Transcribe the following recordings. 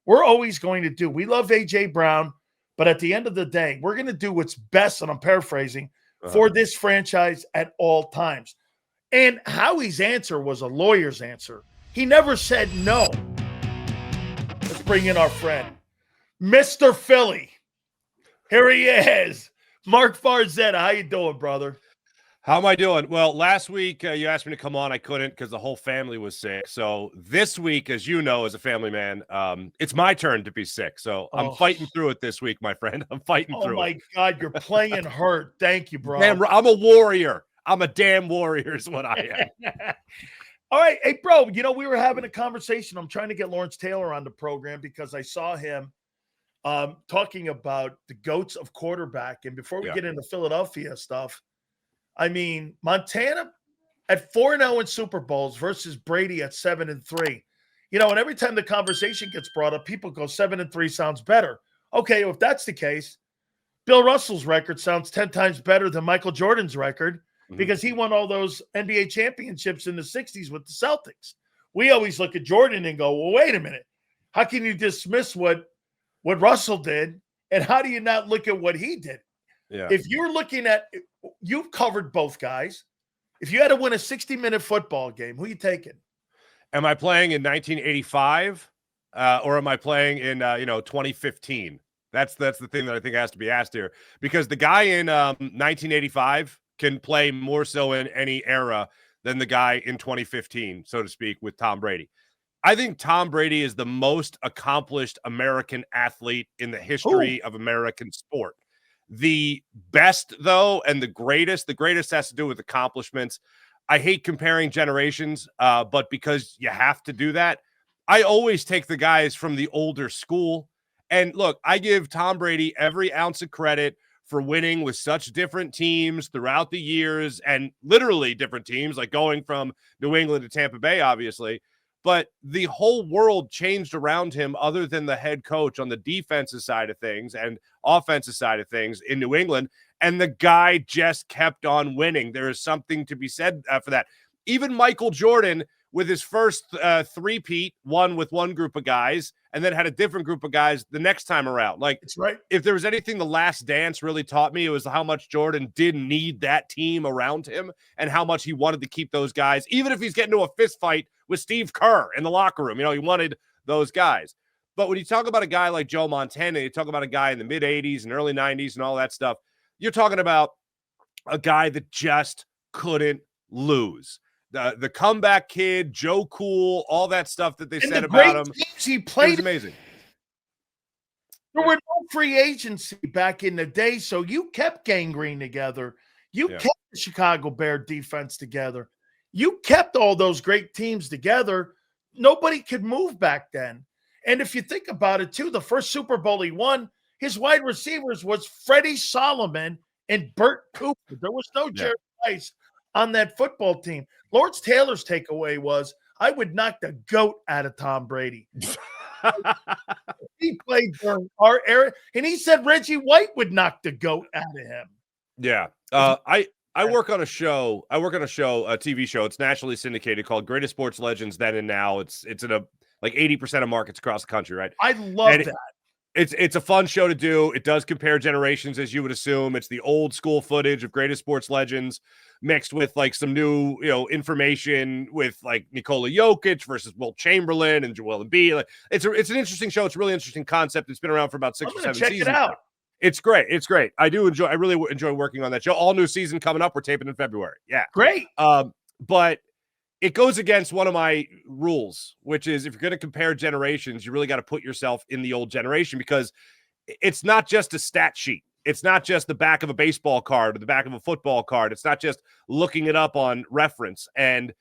we're always going to do. We love A.J. Brown, but at the end of the day, we're going to do what's best, and I'm paraphrasing, for this franchise at all times. And Howie's answer was a lawyer's answer. He never said no. Let's bring in our friend, Mr. Philly. Here he is, Marc Farzetta. How you doing, brother? How am I doing? Well, last week you asked me to come on. I couldn't because the whole family was sick. So this week, as you know, as a family man, it's my turn to be sick. So I'm fighting through it this week, my friend. I'm fighting through it. Oh, my God. You're playing hurt. Thank you, bro. Damn, I'm a warrior. I'm a damn warrior is what I am. All right. Hey, bro, we were having a conversation. I'm trying to get Lawrence Taylor on the program because I saw him talking about the GOATs of quarterback. And before we get into Philadelphia stuff, I mean, Montana at 4-0 in Super Bowls versus Brady at 7-3. And every time the conversation gets brought up, people go 7-3 sounds better. Okay, if that's the case, Bill Russell's record sounds 10 times better than Michael Jordan's record because he won all those NBA championships in the 60s with the Celtics. We always look at Jordan and go, well, wait a minute. How can you dismiss what Russell did, and how do you not look at what he did? Yeah. If you're looking at – you've covered both guys. If you had to win a 60-minute football game, who are you taking? Am I playing in 1985 or am I playing in 2015? That's the thing that I think has to be asked here, because the guy in 1985 can play more so in any era than the guy in 2015, so to speak, with Tom Brady. I think Tom Brady is the most accomplished American athlete in the history of American sport. The best, though, and the greatest has to do with accomplishments. I hate comparing generations, but because you have to do that, I always take the guys from the older school. And look, I give Tom Brady every ounce of credit for winning with such different teams throughout the years, and literally different teams, like going from New England to Tampa Bay, obviously. But the whole world changed around him other than the head coach on the defensive side of things and offensive side of things in New England. And the guy just kept on winning. There is something to be said for that. Even Michael Jordan, with his first three-peat, won with one group of guys and then had a different group of guys the next time around. Like, that's right. If there was anything The Last Dance really taught me, it was how much Jordan didn't need that team around him and how much he wanted to keep those guys, even if he's getting into a fist fight with Steve Kerr in the locker room. He wanted those guys. But when you talk about a guy like Joe Montana, you talk about a guy in the mid-'80s and early 90s and all that stuff, you're talking about a guy that just couldn't lose. The comeback kid, Joe Cool, all that stuff that they said about him. He played. It was amazing. There were no free agency back in the day, so you kept Gangrene together. You kept the Chicago Bear defense together. You kept all those great teams together. Nobody could move back then. And if you think about it, too, the first Super Bowl he won, his wide receivers was Freddie Solomon and Bert Cooper. There was no Jerry Rice on that football team. Lawrence Taylor's takeaway was, I would knock the GOAT out of Tom Brady. He played during our era, and he said Reggie White would knock the GOAT out of him. Yeah. I work on a show. A TV show. It's nationally syndicated called Greatest Sports Legends Then and Now. It's in a like 80% of markets across the country, right? I love that. It's a fun show to do. It does compare generations, as you would assume. It's the old school footage of Greatest Sports Legends mixed with like some new, information with like Nikola Jokic versus Wilt Chamberlain and Joel Embiid. Like it's an interesting show. It's a really interesting concept. It's been around for about 6 or 7 seasons. Check it out. It's great. It's great. I really enjoy working on that show. All new season coming up. We're taping in February. Yeah. Great. But it goes against one of my rules, which is if you're going to compare generations, you really got to put yourself in the old generation, because it's not just a stat sheet. It's not just the back of a baseball card or the back of a football card. It's not just looking it up on reference. And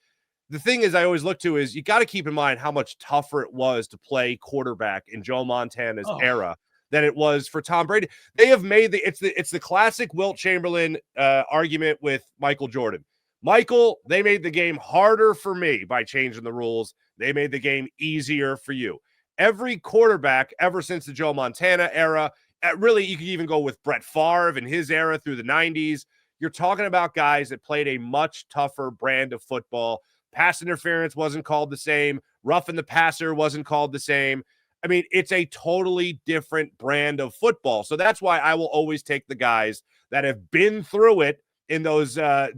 the thing is, I always look to is you got to keep in mind how much tougher it was to play quarterback in Joe Montana's era than it was for Tom Brady. They have made it's the classic Wilt Chamberlain argument with Michael Jordan. Michael, they made the game harder for me by changing the rules. They made the game easier for you. Every quarterback ever since the Joe Montana era, really, you could even go with Brett Favre in his era through the 90s. You're talking about guys that played a much tougher brand of football. Pass interference wasn't called the same. Roughing the passer wasn't called the same. I mean, it's a totally different brand of football. So that's why I will always take the guys that have been through it in those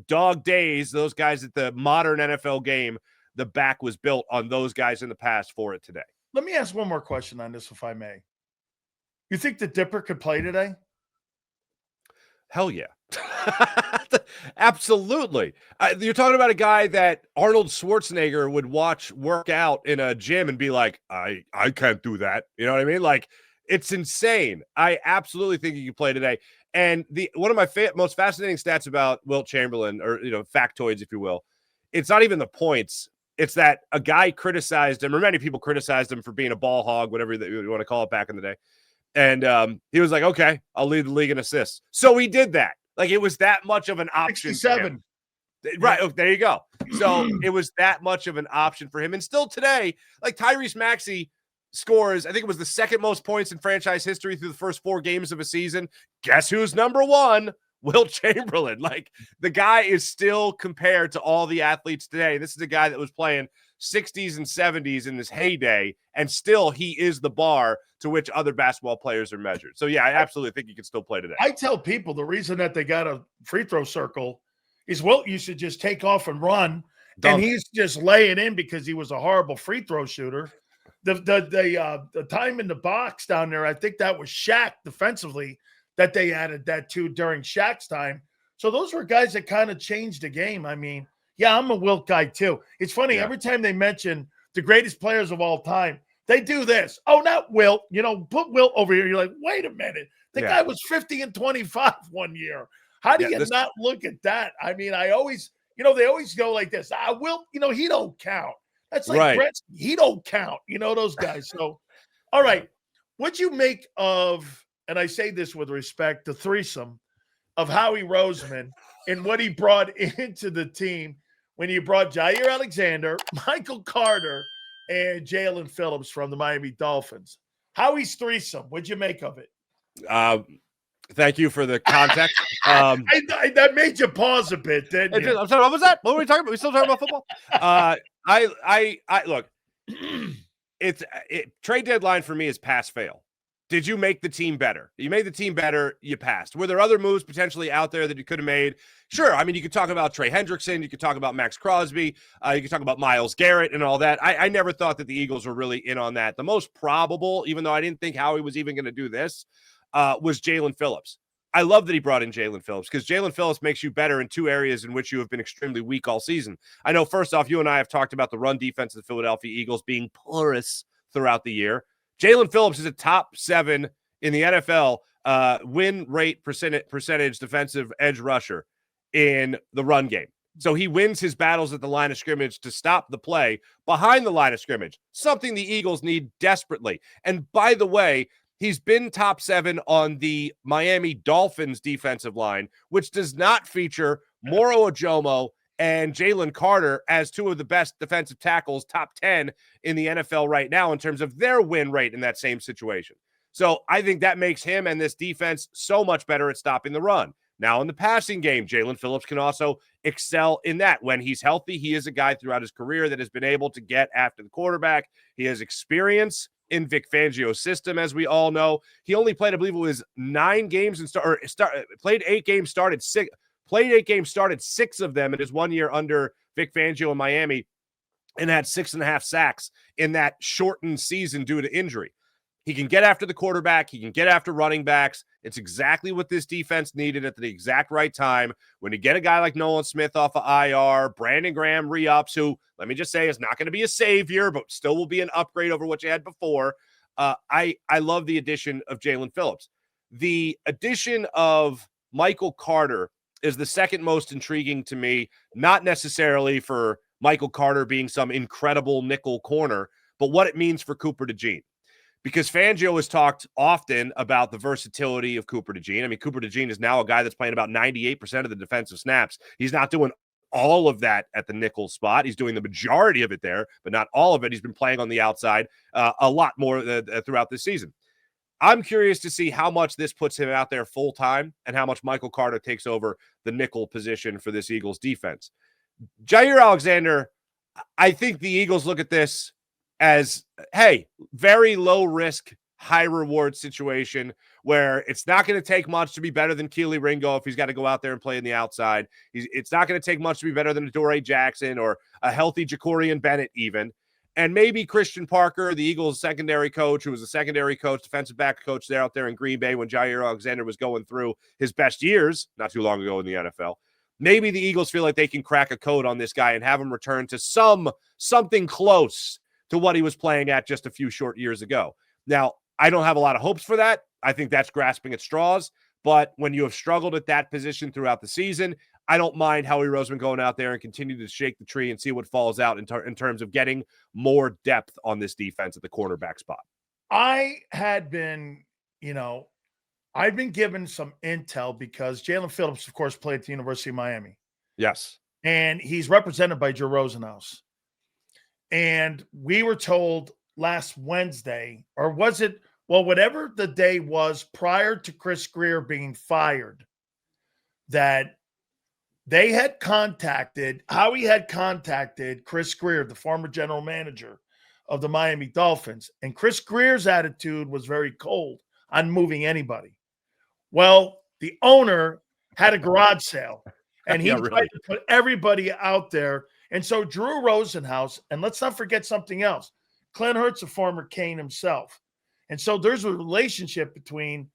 dog days, those guys at the modern NFL game. The back was built on those guys in the past for it today. Let me ask one more question on this, if I may. You think the Dipper could play today? Hell yeah. Absolutely. You're talking about a guy that Arnold Schwarzenegger would watch work out in a gym and be like, I can't do that. You know what I mean? Like, it's insane. I absolutely think he can play today. And one of my most fascinating stats about Wilt Chamberlain, or, factoids, if you will, it's not even the points. It's that a guy criticized him, or many people criticized him for being a ball hog, whatever you want to call it back in the day. And he was like, okay, I'll lead the league in assists. So he did that. Like, it was that much of an option. 67. Right. Oh, there you go. So it was that much of an option for him. And still today, like, Tyrese Maxey scores, I think it was the second most points in franchise history through the first 4 games of a season. Guess who's number 1? Wilt Chamberlain. Like, the guy is still compared to all the athletes today. This is a guy that was playing 60s and 70s in this heyday, and still he is the bar to which other basketball players are measured. So, yeah, I absolutely think he can still play today. I tell people the reason that they got a free throw circle is Wilt used to just take off and run, and he's just laying in because he was a horrible free throw shooter. The time in the box down there, I think that was Shaq defensively that they added that to during Shaq's time. So those were guys that kind of changed the game. I mean, yeah, I'm a Wilt guy too. It's funny, every time they mention the greatest players of all time, they do this. Oh, not Wilt. Put Wilt over here. You're like, wait a minute. The guy was 50 and 25 one year. How do you not look at that? I mean, I always, they always go like this. Wilt, he don't count. That's like Brett. He don't count. Those guys. So, all right. What'd you make of, and I say this with respect, the threesome of Howie Roseman and what he brought into the team when he brought Jair Alexander, Michael Carter, and Jaelan Phillips from the Miami Dolphins? Howie's threesome. What'd you make of it? Thank you for the context. That made you pause a bit, didn't you? I'm sorry, what was that? What were we talking about? We still talking about football? I look. Trade deadline for me is pass fail. Did you make the team better? You made the team better. You passed. Were there other moves potentially out there that you could have made? Sure. I mean, you could talk about Trey Hendrickson. You could talk about Max Crosby. You could talk about Myles Garrett and all that. I never thought that the Eagles were really in on that. The most probable, even though I didn't think Howie was even going to do this, was Jaelan Phillips. I love that he brought in Jaelan Phillips because Jaelan Phillips makes you better in 2 areas in which you have been extremely weak all season. I know, first off, you and I have talked about the run defense of the Philadelphia Eagles being porous throughout the year. Jaelan Phillips is a top 7 in the NFL win rate percentage defensive edge rusher in the run game. So he wins his battles at the line of scrimmage to stop the play behind the line of scrimmage, something the Eagles need desperately. And by the way, he's been top 7 on the Miami Dolphins defensive line, which does not feature Moro Ojomo and Jalen Carter as 2 of the best defensive tackles, top 10 in the NFL right now in terms of their win rate in that same situation. So I think that makes him and this defense so much better at stopping the run. Now in the passing game, Jaelan Phillips can also excel in that. When he's healthy, he is a guy throughout his career that has been able to get after the quarterback. He has experience in Vic Fangio's system, as we all know. He only played, I believe it was 9 games and played 8 games, started 6 of them in his 1 year under Vic Fangio in Miami, and had 6.5 sacks in that shortened season due to injury. He can get after the quarterback. He can get after running backs. It's exactly what this defense needed at the exact right time. When you get a guy like Nolan Smith off of IR, Brandon Graham re-ups, who, let me just say, is not going to be a savior, but still will be an upgrade over what you had before. I love the addition of Jaelan Phillips. The addition of Michael Carter is the second most intriguing to me, not necessarily for Michael Carter being some incredible nickel corner, but what it means for Cooper DeJean. Because Fangio has talked often about the versatility of Cooper DeJean. I mean, Cooper DeJean is now a guy that's playing about 98% of the defensive snaps. He's not doing all of that at the nickel spot. He's doing the majority of it there, but not all of it. He's been playing on the outside a lot more throughout this season. I'm curious to see how much this puts him out there full time and how much Michael Carter takes over the nickel position for this Eagles defense. Jair Alexander, I think the Eagles look at this as, hey, very low risk, high reward situation where it's not going to take much to be better than Keely Ringo if he's got to go out there and play in the outside. It's not going to take much to be better than Adoree Jackson or a healthy Jacorian Bennett even. And maybe Christian Parker, the Eagles' secondary coach, who was a secondary coach, defensive back coach there out there in Green Bay when Jair Alexander was going through his best years not too long ago in the NFL. Maybe the Eagles feel like they can crack a code on this guy and have him return to something close to what he was playing at just a few short years ago. Now, I don't have a lot of hopes for that. I think that's grasping at straws. But when you have struggled at that position throughout the season, I don't mind Howie Roseman going out there and continue to shake the tree and see what falls out in terms of getting more depth on this defense at the cornerback spot. I had been, I've been given some intel because Jaelan Phillips, of course, played at the University of Miami. Yes. And he's represented by Joe Rosenhaus. And we were told last Wednesday, or was it, whatever the day was prior to Chris Grier being fired, that Howie had contacted Chris Grier, the former general manager of the Miami Dolphins. And Chris Grier's attitude was very cold on moving anybody. Well, the owner had a garage sale, and he tried to put everybody out there. And so Drew Rosenhaus, and let's not forget something else, Jalen Hurts, a former Cane himself. And so there's a relationship between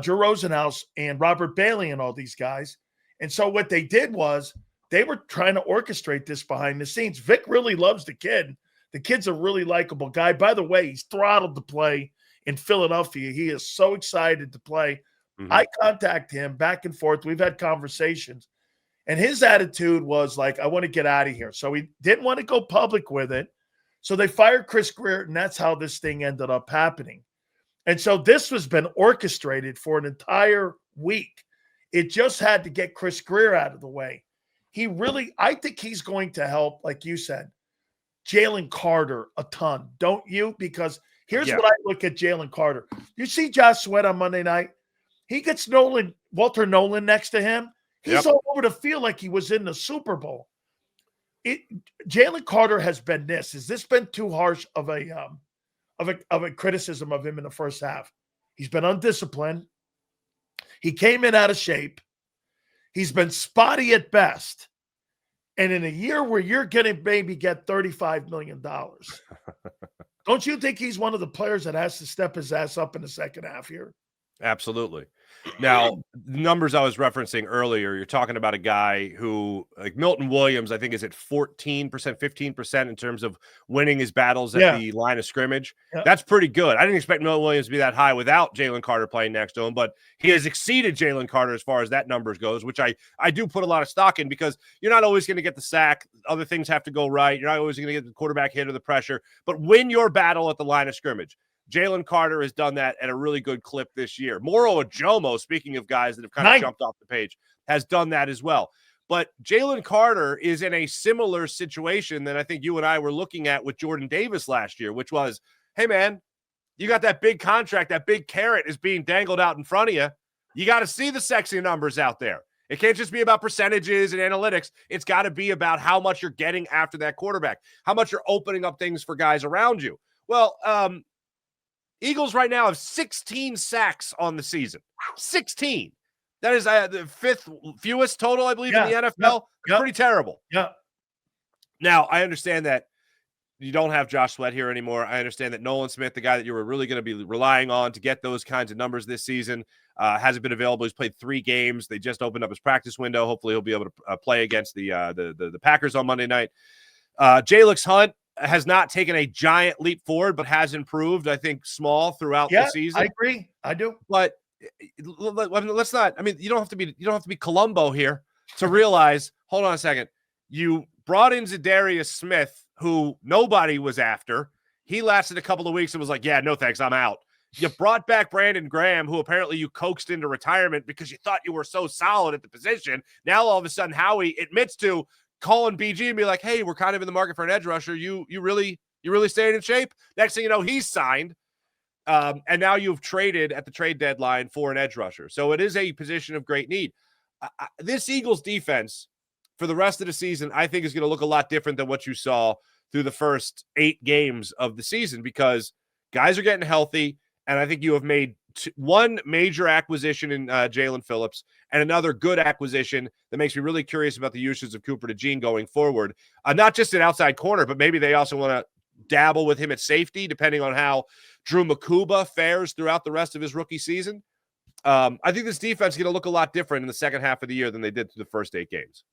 Drew Rosenhaus and Robert Bailey and all these guys. And so what they did was they were trying to orchestrate this behind the scenes. Vic really loves the kid. The kid's a really likable guy. By the way, he's throttled to play in Philadelphia. He is so excited to play. Mm-hmm. I contact him back and forth. We've had conversations. And his attitude was like, I want to get out of here. So he didn't want to go public with it. So they fired Chris Grier, and that's how this thing ended up happening. And so this has been orchestrated for an entire week. It just had to get Chris Grier out of the way. I think he's going to help, like you said, Jalen Carter a ton, don't you? Because here's what I look at Jalen Carter. You see Josh Sweat on Monday night? He gets Walter Nolan next to him. He's all over the field like he was in the Super Bowl. Jalen Carter has been this. Has this been too harsh of a criticism of him in the first half? He's been undisciplined. He came in out of shape. He's been spotty at best. And in a year where you're going to maybe get $35 million, don't you think he's one of the players that has to step his ass up in the second half here? Absolutely. Now, the numbers I was referencing earlier, you're talking about a guy who, like Milton Williams, I think is at 14%, 15% in terms of winning his battles at the line of scrimmage. Yeah. That's pretty good. I didn't expect Milton Williams to be that high without Jalen Carter playing next to him, but he has exceeded Jalen Carter as far as that numbers goes, which I do put a lot of stock in because you're not always going to get the sack. Other things have to go right. You're not always going to get the quarterback hit or the pressure, but win your battle at the line of scrimmage. Jalen Carter has done that at a really good clip this year. Moro Ajomo, speaking of guys that have kind of jumped off the page, has done that as well. But Jalen Carter is in a similar situation than I think you and I were looking at with Jordan Davis last year, which was, hey, man, you got that big contract, that big carrot is being dangled out in front of you. You got to see the sexy numbers out there. It can't just be about percentages and analytics. It's got to be about how much you're getting after that quarterback, how much you're opening up things for guys around you. Well, Eagles right now have 16 sacks on the season. 16. That is the fifth fewest total, I believe, in the NFL. Pretty terrible. Yeah. Now, I understand that you don't have Josh Sweat here anymore. I understand that Nolan Smith, the guy that you were really going to be relying on to get those kinds of numbers this season, hasn't been available. He's played 3 games. They just opened up his practice window. Hopefully, he'll be able to play against the Packers on Monday night. Jalix Hunt has not taken a giant leap forward, but has improved, I think, small throughout the season. I agree. I do. But let's not, I mean, you don't have to be Columbo here to realize, hold on a second. You brought in Zadarius Smith, who nobody was after. He lasted a couple of weeks and was like, yeah, no thanks, I'm out. You brought back Brandon Graham, who apparently you coaxed into retirement because you thought you were so solid at the position. Now all of a sudden Howie admits to calling BG and be like, hey, we're kind of in the market for an edge rusher. You really staying in shape? Next thing you know, he's signed. And now you've traded at the trade deadline for an edge rusher. So it is a position of great need. This Eagles defense for the rest of the season, I think, is going to look a lot different than what you saw through the first 8 games of the season because guys are getting healthy. And I think you have made one major acquisition in Jaelan Phillips and another good acquisition that makes me really curious about the usage of Cooper DeJean going forward. Not just an outside corner, but maybe they also want to dabble with him at safety, depending on how Drew Makuba fares throughout the rest of his rookie season. I think this defense is going to look a lot different in the second half of the year than they did through the first 8 games.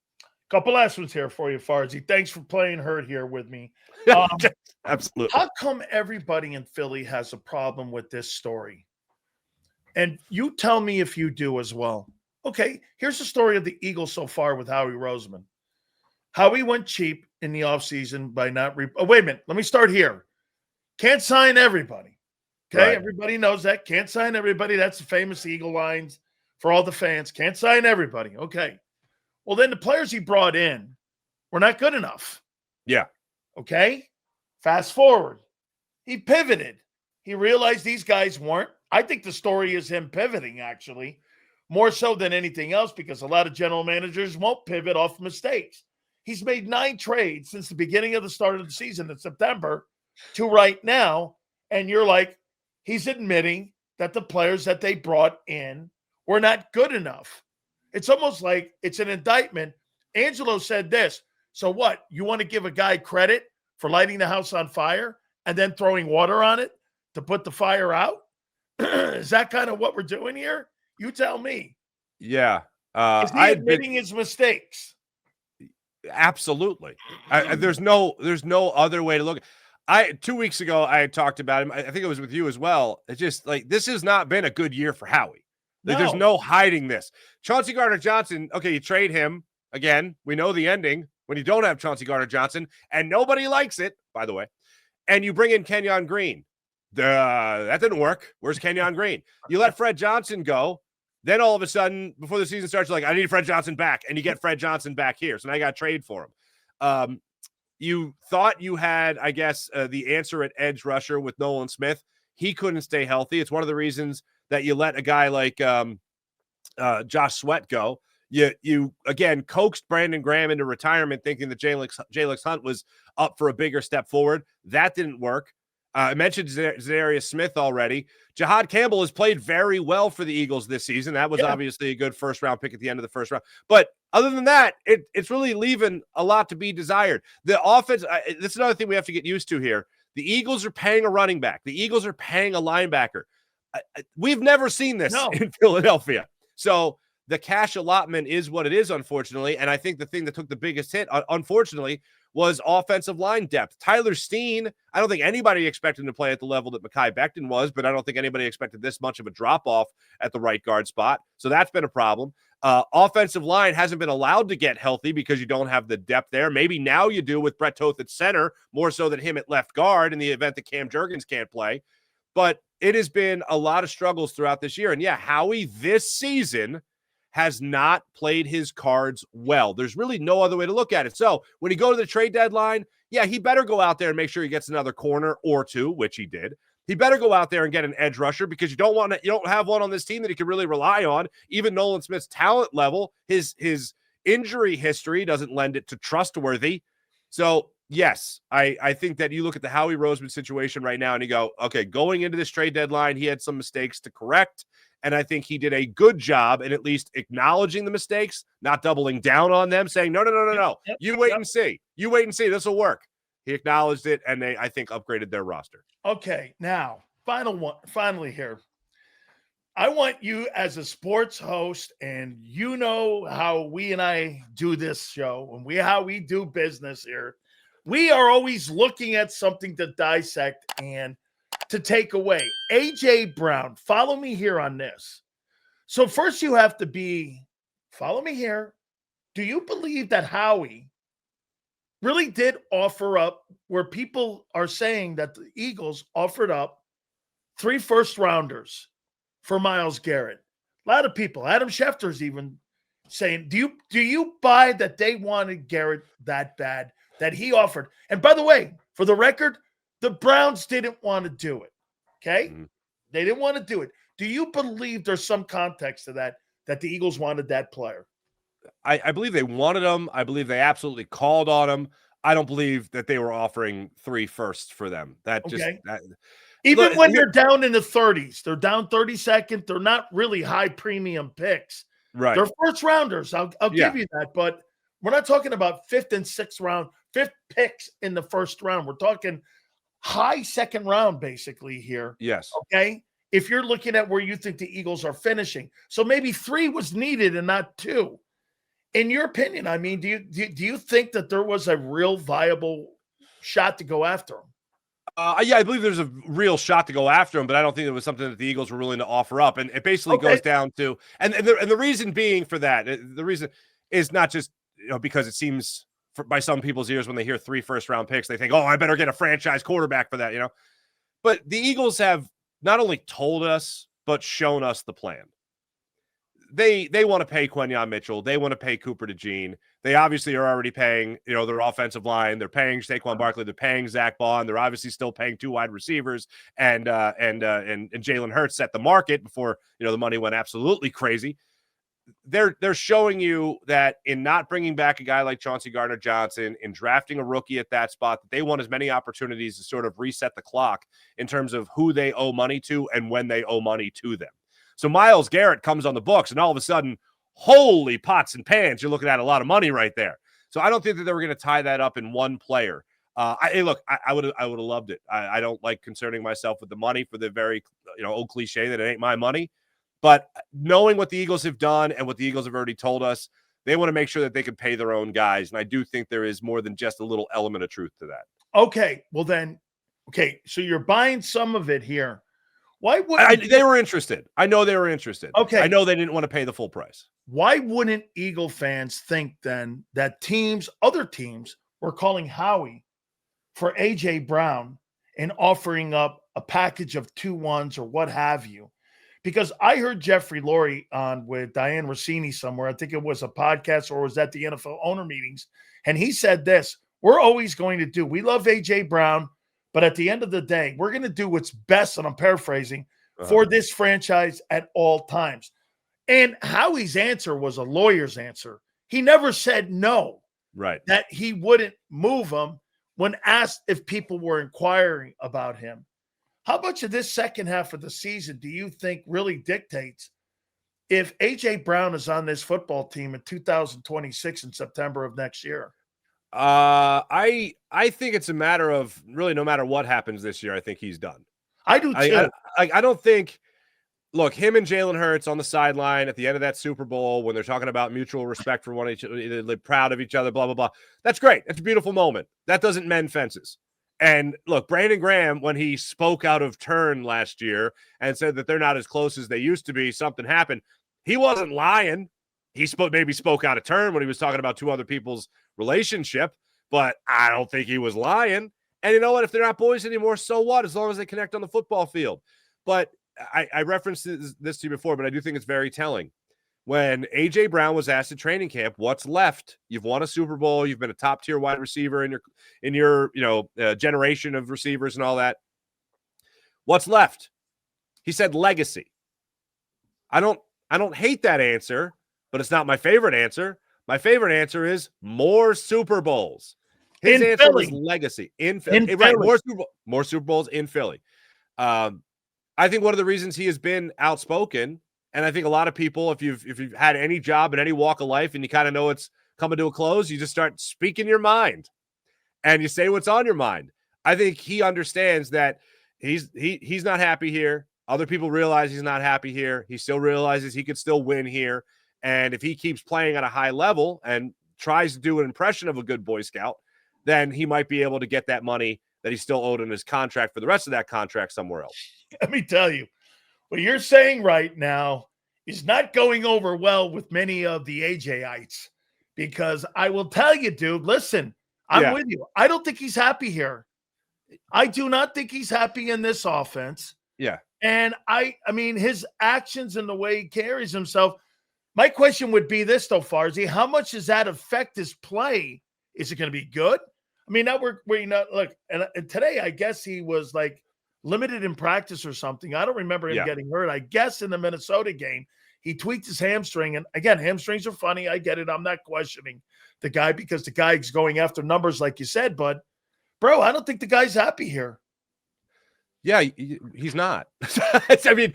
Couple last ones here for you, Farzy. Thanks for playing hurt here with me. Absolutely. How come everybody in Philly has a problem with this story? And you tell me if you do as well. Okay, here's the story of the Eagles so far with Howie Roseman. Howie went cheap in the offseason by not wait a minute. Let me start here. Can't sign everybody. Okay, right. Everybody knows that. Can't sign everybody. That's the famous Eagle lines for all the fans. Can't sign everybody. Okay. Well, then the players he brought in were not good enough. Yeah. Okay. Fast forward. He pivoted. He realized these guys weren't. I think the story is him pivoting, actually, more so than anything else, because a lot of general managers won't pivot off mistakes. He's made 9 trades since the beginning of the start of the season in September to right now. And you're like, he's admitting that the players that they brought in were not good enough. It's almost like it's an indictment. Angelo said this. So what? You want to give a guy credit for lighting the house on fire and then throwing water on it to put the fire out? Is that kind of what we're doing here? You tell me. Yeah. Is he admitting his mistakes? Absolutely. There's no other way to look. 2 weeks ago, I had talked about him. I think it was with you as well. It's just like, this has not been a good year for Howie. Like, there's no hiding this. Chauncey Gardner-Johnson, okay, you trade him. Again, we know the ending when you don't have Chauncey Gardner-Johnson, and nobody likes it, by the way. And you bring in Kenyon Green. That didn't work. Where's Kenyon Green? You let Fred Johnson go. Then all of a sudden, before the season starts, you're like, I need Fred Johnson back. And you get Fred Johnson back here. So now you got to trade for him. You thought you had, I guess, the answer at edge rusher with Nolan Smith. He couldn't stay healthy. It's one of the reasons that you let a guy like Josh Sweat go. You again coaxed Brandon Graham into retirement, thinking that Jalen Hunt was up for a bigger step forward. That didn't work. I mentioned Zadarius Smith already. Jahad Campbell has played very well for the Eagles this season. That was obviously a good first-round pick at the end of the first round. But other than that, it's really leaving a lot to be desired. The offense, this is another thing we have to get used to here. The Eagles are paying a running back. The Eagles are paying a linebacker. We've never seen this in Philadelphia. So the cash allotment is what it is, unfortunately. And I think the thing that took the biggest hit, unfortunately, was offensive line depth. Tyler Steen, I don't think anybody expected him to play at the level that Mekhi Becton was, but I don't think anybody expected this much of a drop-off at the right guard spot. So that's been a problem. Offensive line hasn't been allowed to get healthy because you don't have the depth there. Maybe now you do with Brett Toth at center, more so than him at left guard in the event that Cam Jurgens can't play. But it has been a lot of struggles throughout this year. And yeah, Howie this season has not played his cards well. There's really no other way to look at it. So when you go to the trade deadline, yeah, he better go out there and make sure he gets another corner or two, which he did. He better go out there and get an edge rusher because you don't have one on this team that he can really rely on. Even Nolan Smith's talent level, his injury history doesn't lend it to trustworthy. So yes, I think that you look at the Howie Roseman situation right now and you go, okay, going into this trade deadline, he had some mistakes to correct. And I think he did a good job in at least acknowledging the mistakes, not doubling down on them, saying, no. You wait and see. You wait and see. This will work. He acknowledged it, and they, I think, upgraded their roster. Okay, now, finally here. I want you as a sports host, and you know how we and I do this show, and how we do business here. We are always looking at something to dissect and to take away. AJ Brown, follow me here on this. So first you have to follow me here. Do you believe that Howie really did offer up, where people are saying that the Eagles offered up 3 first-rounders for Myles Garrett? A lot of people, Adam Schefter's even saying, do you buy that they wanted Garrett that bad, that he offered? And by the way, for the record, the Browns didn't want to do it, okay? Mm-hmm. They didn't want to do it. Do you believe there's some context to that the Eagles wanted that player? I believe they wanted him. I believe they absolutely called on him. I don't believe that they were offering 3 firsts for them. Even when they're down in the 30s, they're down 32nd. They're not really high premium picks. Right. They're first rounders. I'll give you that. But we're not talking about 5th and 6th round, 5th picks in the first round. We're talking high second round basically here. Yes. Okay. If you're looking at where you think the Eagles are finishing. So maybe 3 was needed and not 2. In your opinion, I mean, do you think that there was a real viable shot to go after him? Yeah, I believe there's a real shot to go after him, but I don't think it was something that the Eagles were willing to offer up. And it basically goes down to, and the reason being for that, the reason is not just because it seems by some people's ears when they hear 3 first-round picks, they think, oh, I better get a franchise quarterback for that, But the Eagles have not only told us, but shown us the plan. They want to pay Quentin Mitchell. They want to pay Cooper DeJean. They obviously are already paying, their offensive line. They're paying Saquon Barkley. They're paying Zach Bond. They're obviously still paying 2 wide receivers and Jalen Hurts set the market before, the money went absolutely crazy. They're showing you that in not bringing back a guy like Chauncey Gardner-Johnson, in drafting a rookie at that spot, that they want as many opportunities to sort of reset the clock in terms of who they owe money to and when they owe money to them. So Myles Garrett comes on the books, and all of a sudden, holy pots and pans, you're looking at a lot of money right there. So I don't think that they were going to tie that up in one player. I would have loved it. I don't like concerning myself with the money for the very old cliche that it ain't my money. But knowing what the Eagles have done and what the Eagles have already told us, they want to make sure that they can pay their own guys. And I do think there is more than just a little element of truth to that. Okay, well then, so you're buying some of it here. Why would they were interested? I know they were interested. Okay. I know they didn't want to pay the full price. Why wouldn't Eagle fans think then that other teams were calling Howie for A.J. Brown and offering up a package of 2 1s or what have you? Because I heard Jeffrey Lurie on with Diane Rossini somewhere. I think it was a podcast or was at the NFL owner meetings. And he said this, we love A.J. Brown, but at the end of the day, we're going to do what's best, and I'm paraphrasing, for this franchise at all times. And Howie's answer was a lawyer's answer. He never said no. Right. That he wouldn't move him when asked if people were inquiring about him. How much of this second half of the season do you think really dictates if A.J. Brown is on this football team in 2026 in September of next year? I think it's a matter of really no matter what happens this year, I think he's done. I do too. I don't think – look, him and Jalen Hurts on the sideline at the end of that Super Bowl when they're talking about mutual respect for one another, they're proud of each other, blah, blah, blah. That's great. That's a beautiful moment. That doesn't mend fences. And look, Brandon Graham, when he spoke out of turn last year and said that they're not as close as they used to be, something happened. He wasn't lying. He maybe spoke out of turn when he was talking about 2 other people's relationship, but I don't think he was lying. And you know what? If they're not boys anymore, so what? As long as they connect on the football field. But I referenced this to you before, but I do think it's very telling. When A.J. Brown was asked at training camp, what's left? You've won a Super Bowl. You've been a top-tier wide receiver in your generation of receivers and all that. What's left? He said legacy. I don't hate that answer, but it's not my favorite answer. My favorite answer is more Super Bowls. His answer was legacy in Philly. Right, more Super Bowls in Philly. I think one of the reasons he has been outspoken, and I think a lot of people, if you've had any job in any walk of life and you kind of know it's coming to a close, you just start speaking your mind and you say what's on your mind. I think he understands that he's not happy here. Other people realize he's not happy here. He still realizes he could still win here. And if he keeps playing at a high level and tries to do an impression of a good Boy Scout, then he might be able to get that money that he's still owed in his contract for the rest of that contract somewhere else. Let me tell you, what you're saying right now is not going over well with many of the AJites, because I will tell you, dude, listen, I'm with you. I don't think he's happy here. I do not think he's happy in this offense. Yeah. And I mean, his actions and the way he carries himself. My question would be this, though, Farzy, how much does that affect his play? Is it going to be good? I mean, now look, and today I guess he was like limited in practice or something. I don't remember him getting hurt. I guess in the Minnesota game, he tweaked his hamstring. And again, hamstrings are funny. I get it. I'm not questioning the guy because the guy's going after numbers, like you said. But, bro, I don't think the guy's happy here. Yeah, he's not. I mean,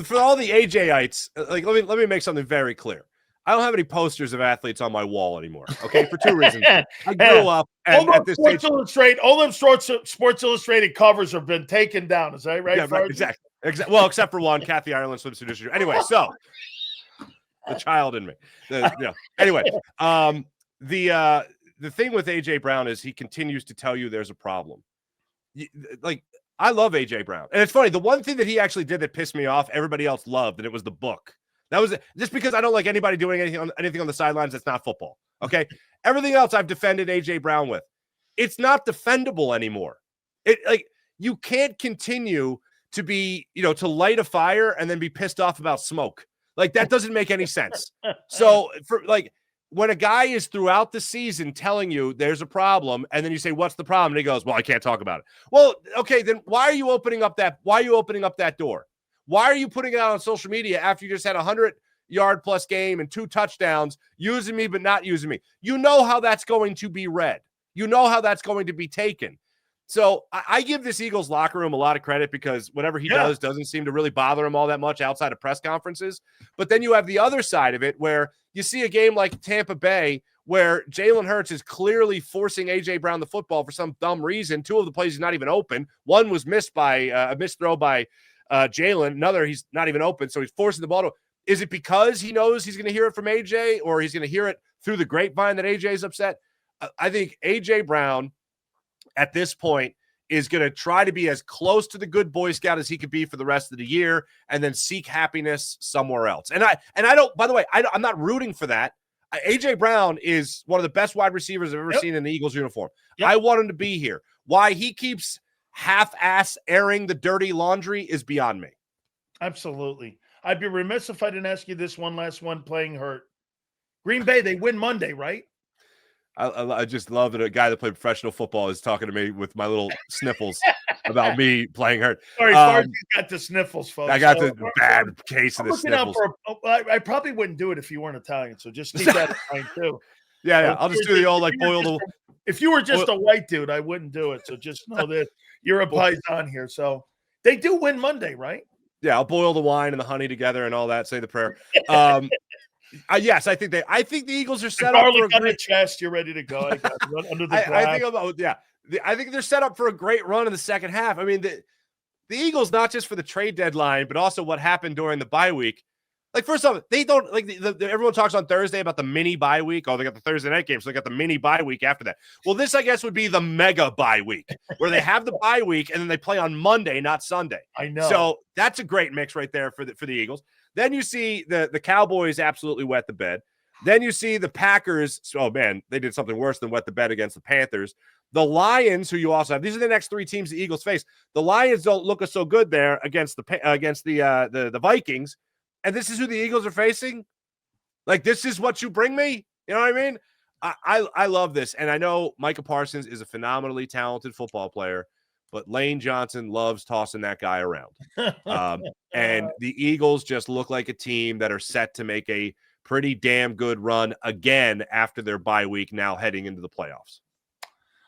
for all the AJites, like let me make something very clear. I don't have any posters of athletes on my wall anymore. Okay, for two reasons. I grew up and at this stage, all them Sports Illustrated covers have been taken down. Is that right? Yeah, right, exactly. Well, except for one, Kathy Ireland swimsuit issue. Anyway, so the child in me. Anyway, the thing with AJ Brown is he continues to tell you there's a problem. Like, I love AJ Brown. And it's funny, the one thing that he actually did that pissed me off, everybody else loved, and it was the book. That was just because I don't like anybody doing anything on the sidelines that's not football. Okay. Everything else I've defended AJ Brown with. It's not defendable anymore. You can't continue to be, to light a fire and then be pissed off about smoke. Like, that doesn't make any sense. So when a guy is throughout the season telling you there's a problem, and then you say, what's the problem? And he goes, well, I can't talk about it. Well, okay, then why are you opening up that door? Why are you putting it out on social media after you just had a 100-yard plus game and 2 touchdowns, using me but not using me? You know how that's going to be read. You know how that's going to be taken. So I give this Eagles locker room a lot of credit because whatever he does doesn't seem to really bother him all that much outside of press conferences. But then you have the other side of it where you see a game like Tampa Bay where Jalen Hurts is clearly forcing A.J. Brown the football for some dumb reason. 2 of the plays he's not even open. One was missed by a missed throw by Jalen. Another, he's not even open, so he's forcing the ball to. Is it because he knows he's going to hear it from AJ, or he's going to hear it through the grapevine that AJ is upset? I think AJ Brown at this point is going to try to be as close to the good Boy Scout as he could be for the rest of the year, and then seek happiness somewhere else. And I don't. By the way, I'm not rooting for that. AJ Brown is one of the best wide receivers I've ever seen in the Eagles uniform. I want him to be here. Why he keeps half-ass airing the dirty laundry is beyond me. Absolutely. I'd be remiss if I didn't ask you this one last one playing hurt. Green Bay, they win Monday, right? I just love that a guy that played professional football is talking to me with my little sniffles about me playing hurt. Sorry, Farzi's got the sniffles, folks. I got the bad case of the sniffles. I probably wouldn't do it if you weren't Italian, so just keep that in mind, too. Yeah. I'll just do the old, boil the... If you were just a white dude, I wouldn't do it. So just know that you're a paisan here. So they do win Monday, right? Yeah, I'll boil the wine and the honey together and all that. Say the prayer. Yes, I think the Eagles are set up for a great chest. You're ready to go. Under the I think they're set up for a great run in the second half. I mean, the Eagles, not just for the trade deadline, but also what happened during the bye week. Like, first off, they don't like everyone talks on Thursday about the mini bye week. Oh, they got the Thursday night game, so they got the mini bye week after that. Well, this, I guess, would be the mega bye week where they have the bye week and then they play on Monday, not Sunday. I know. So that's a great mix right there for the Eagles. Then you see the Cowboys absolutely wet the bed. Then you see the Packers. Oh, man, they did something worse than wet the bed against the Panthers. The Lions, who you also have, these are the next 3 teams the Eagles face. The Lions don't look so good there against the Vikings. And this is who the Eagles are facing? Like, this is what you bring me? You know what I mean? I love this. And I know Micah Parsons is a phenomenally talented football player, but Lane Johnson loves tossing that guy around. And the Eagles just look like a team that are set to make a pretty damn good run again after their bye week, now heading into the playoffs.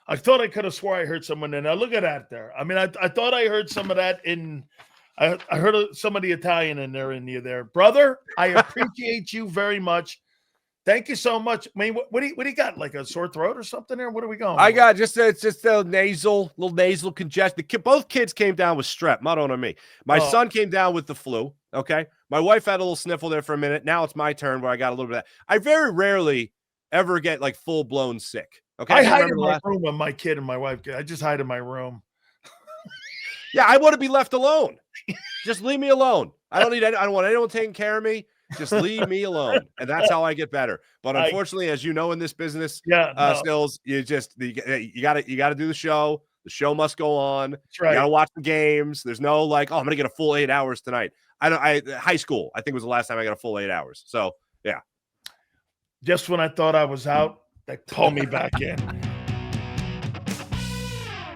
I thought I could have swore I heard someone in there. Look at that there. I mean, I thought I heard some of that in – I heard somebody Italian in you there. Brother, I appreciate you very much. Thank you so much. I mean, what do you got? Like a sore throat or something there? What are we going I got just a little nasal congestion. Both kids came down with strep, not on me. My son came down with the flu, okay? My wife had a little sniffle there for a minute. Now it's my turn where I got a little bit of that. I very rarely ever get like full-blown sick, okay? I hide in my room when my kid and my wife get. I just hide in my room. Yeah, I want to be left alone. Just leave me alone. I don't want anyone taking care of me. Just leave me alone. And that's how I get better. But unfortunately, as you know, in this business, Stills, you got to do the show. The show must go on. That's right. You got to watch the games. There's no like, I'm going to get a full 8 hours tonight. High school, I think was the last time I got a full 8 hours. So, yeah. Just when I thought I was out, they pulled me back in.